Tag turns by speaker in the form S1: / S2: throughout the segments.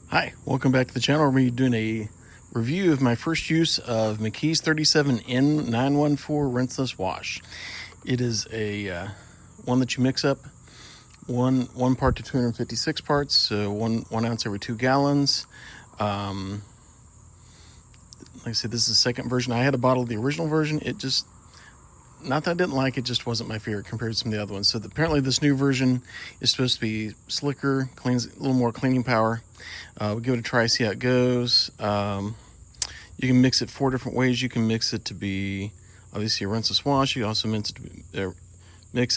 S1: Hi, welcome back to the channel. We're going to be doing a review of my first use of McKee's 37 N914 Rinseless Wash. It is a one that you mix up one part to 256 parts, so one ounce every 2 gallons. Like I said, this is the second version. I had a bottle of the original version. It just, not that I didn't like it, just wasn't my favorite compared to some of the other ones. So apparently this new version is supposed to be slicker, cleans a little more cleaning power. We'll give it a try, see how it goes. You can mix it 4 different ways. You can mix it to be obviously a rinseless wash. You can also mix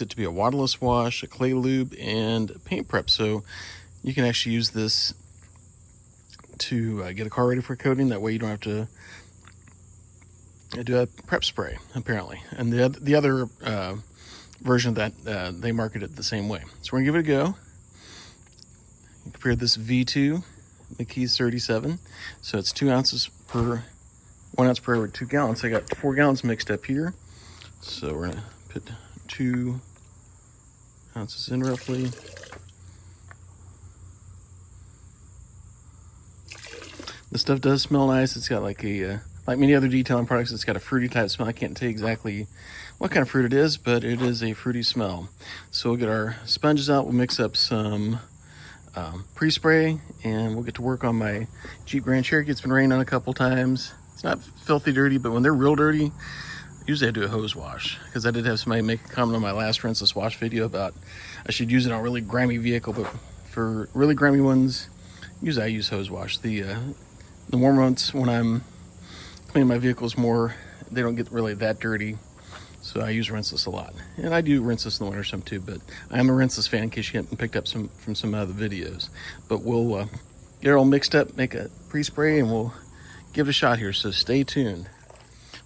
S1: it to be a waterless wash, a clay lube, and a paint prep. So you can actually use this to get a car ready for coating. That way you don't have to do a prep spray, apparently. And the other version of that, they market it the same way. So we're gonna give it a go. Compare this V2, McKee's 37. So it's 1 ounce per every 2 gallons. So I got 4 gallons mixed up here. So we're gonna put 2 ounces in roughly. This stuff does smell nice. It's got like many other detailing products, it's got a fruity type smell. I can't tell you exactly what kind of fruit it is, but it is a fruity smell. So we'll get our sponges out. We'll mix up some pre-spray, and we'll get to work on my Jeep Grand Cherokee. It's been raining on a couple times. It's not filthy dirty, but when they're real dirty, usually I do a hose wash, because I did have somebody make a comment on my last rinseless wash video about I should use it on a really grimy vehicle, but for really grimy ones, usually I use hose wash. The warm months when I'm cleaning my vehicles more, they don't get really that dirty, so I use rinseless a lot. And I do rinseless in the winter some too, but I'm a rinseless fan in case you haven't picked up from some other videos. But we'll get it all mixed up, make a pre-spray, and we'll give it a shot here, so stay tuned.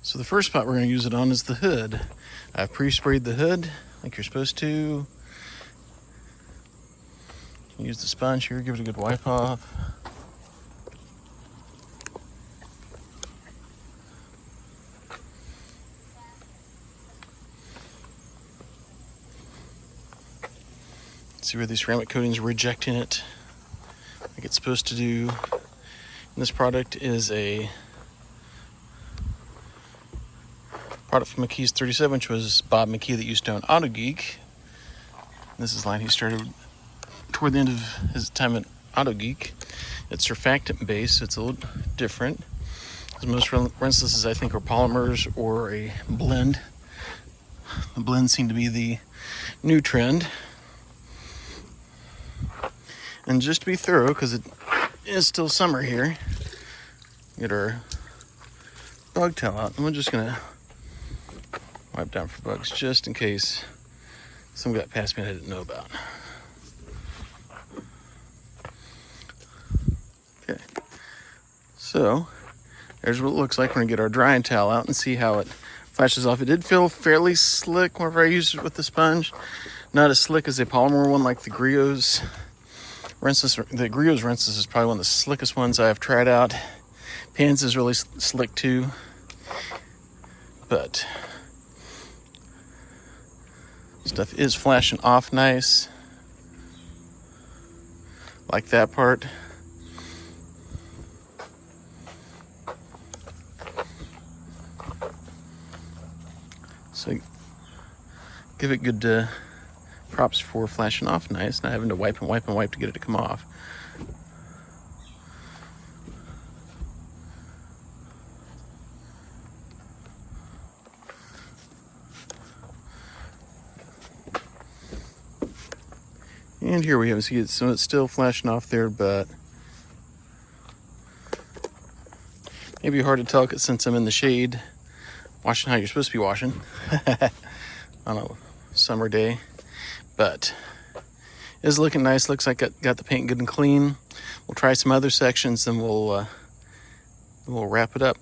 S1: So the first spot we're going to use it on is the hood. I've pre-sprayed the hood like you're supposed to. Use the sponge here, give it a good wipe off. See where these ceramic coatings are rejecting it like it's supposed to do. And this product is a product from McKee's 37, which was Bob McKee that used to own Auto Geek. This is line he started toward the end of his time at Auto Geek. It's surfactant based, so it's a little different. Most rinselesses, I think, are polymers or a blend. The blends seem to be the new trend. And just to be thorough, because it is still summer here, get our bug towel out, and we're just gonna wipe down for bugs just in case some got past me and I didn't know about. Okay, so there's what it looks like. We're gonna get our drying towel out and see how it flashes off. It did feel fairly slick whenever I used it with the sponge. Not as slick as a polymer one like the Griot's rinseless. The Griot's rinseless is probably one of the slickest ones I've tried out. Pans is really slick too, but stuff is flashing off nice, like that part. So give it good props for flashing off nice, not having to wipe and wipe and wipe to get it to come off. And here we have, see, so it's still flashing off there, but maybe hard to tell since I'm in the shade, washing how you're supposed to be washing on a summer day. But it's looking nice. Looks like got the paint good and clean. We'll try some other sections, then we'll wrap it up.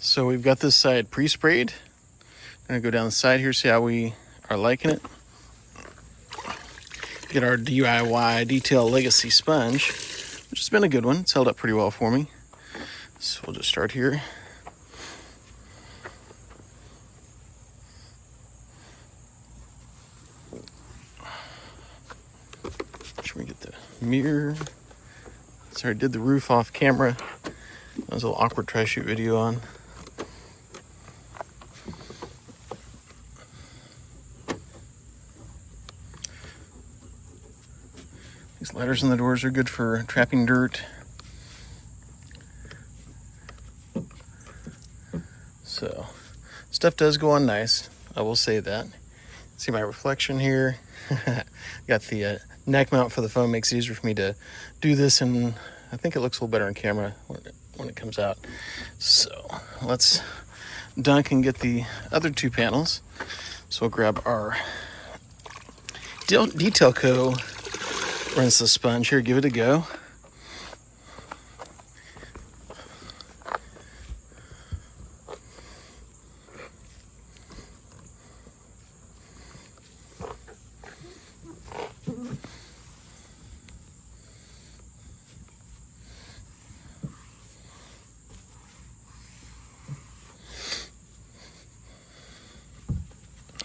S1: So we've got this side pre-sprayed. I'm gonna go down the side here, see how we are liking it. Get our DIY Detail Legacy sponge, which has been a good one. It's held up pretty well for me. So we'll just start here. Should we get the mirror? Sorry, I did the roof off camera. That was a little awkward try shoot video on. These letters on the doors are good for trapping dirt. So, stuff does go on nice. I will say that. See my reflection here. Got the neck mount for the phone. Makes it easier for me to do this, and I think it looks a little better on camera when it comes out. So let's dunk and get the other two panels. So we'll grab our Detail Co. rinseless sponge here. Give it a go.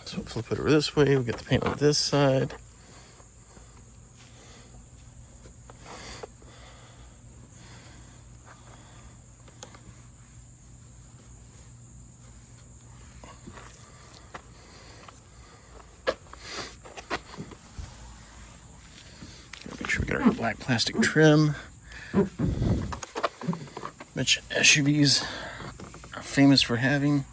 S1: So we'll flip it over this way. We'll get the paint on this side. Make sure we get our black plastic trim, which SUVs are famous for having.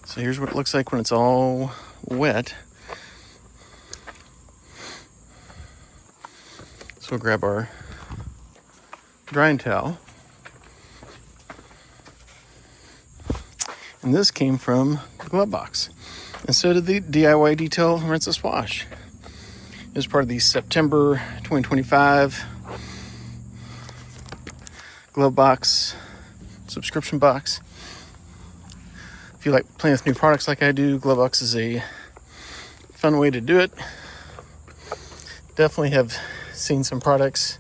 S1: So here's what it looks like when it's all wet. So we'll grab our drying towel. And this came from the Glovebox. And so did the DIY Detail Rinseless Wash. It was part of the September 2025 Glovebox subscription box. If you like playing with new products like I do, Glovebox is a fun way to do it. Definitely have seen some products,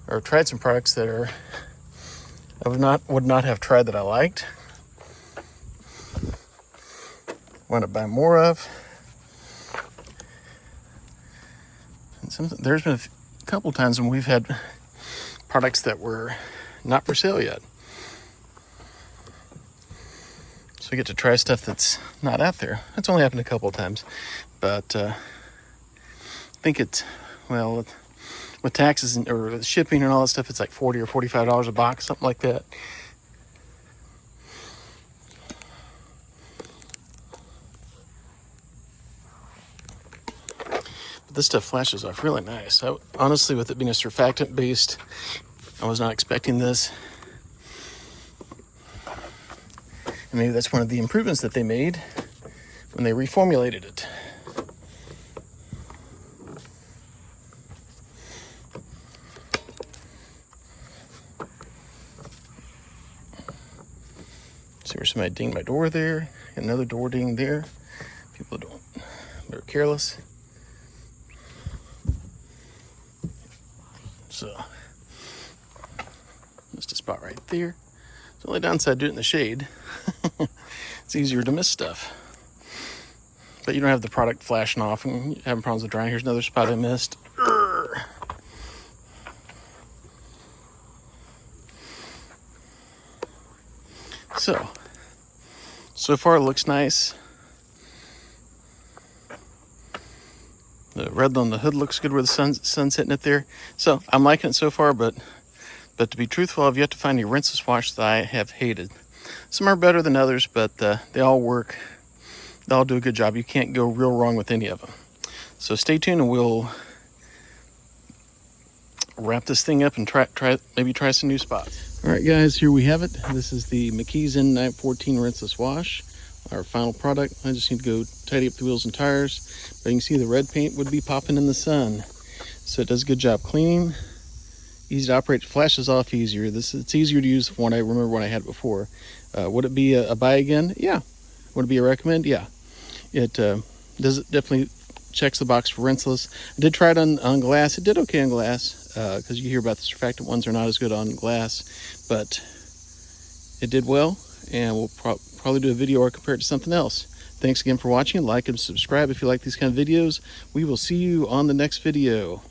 S1: or tried some products that I would not have tried that I liked. Want to buy more of. And there's been a couple times when we've had products that were not for sale yet. So we get to try stuff that's not out there. That's only happened a couple of times. But I think it's, well, with taxes or shipping and all that stuff, it's like $40 or $45 a box, something like that. But this stuff flashes off really nice. Honestly, with it being a surfactant based, I was not expecting this. And maybe that's one of the improvements that they made when they reformulated it. See where somebody dinged my door there, another door ding there. People they're careless. So, just a spot right there. The only downside, do it in the shade. It's easier to miss stuff. But you don't have the product flashing off and having problems with drying. Here's another spot I missed. So far it looks nice. The red on the hood looks good where the sun's hitting it there. So I'm liking it so far, but to be truthful, I've yet to find a rinseless wash that I have hated. Some are better than others, but they all work. They all do a good job. You can't go real wrong with any of them. So stay tuned and we'll wrap this thing up and maybe try some new spots. All right, guys, here we have it. This is the McKee's N914 Rinseless Wash, our final product. I just need to go tidy up the wheels and tires. But you can see the red paint would be popping in the sun. So it does a good job cleaning. Easy to operate, flashes off easier. It's easier to use than I remember when I had it before. Would it be a buy again? Yeah. Would it be a recommend? Yeah. It definitely checks the box for rinseless. I did try it on glass. It did okay on glass because you hear about the surfactant ones are not as good on glass, but it did well, and we'll probably do a video or compare it to something else. Thanks again for watching. Like and subscribe if you like these kind of videos. We will see you on the next video.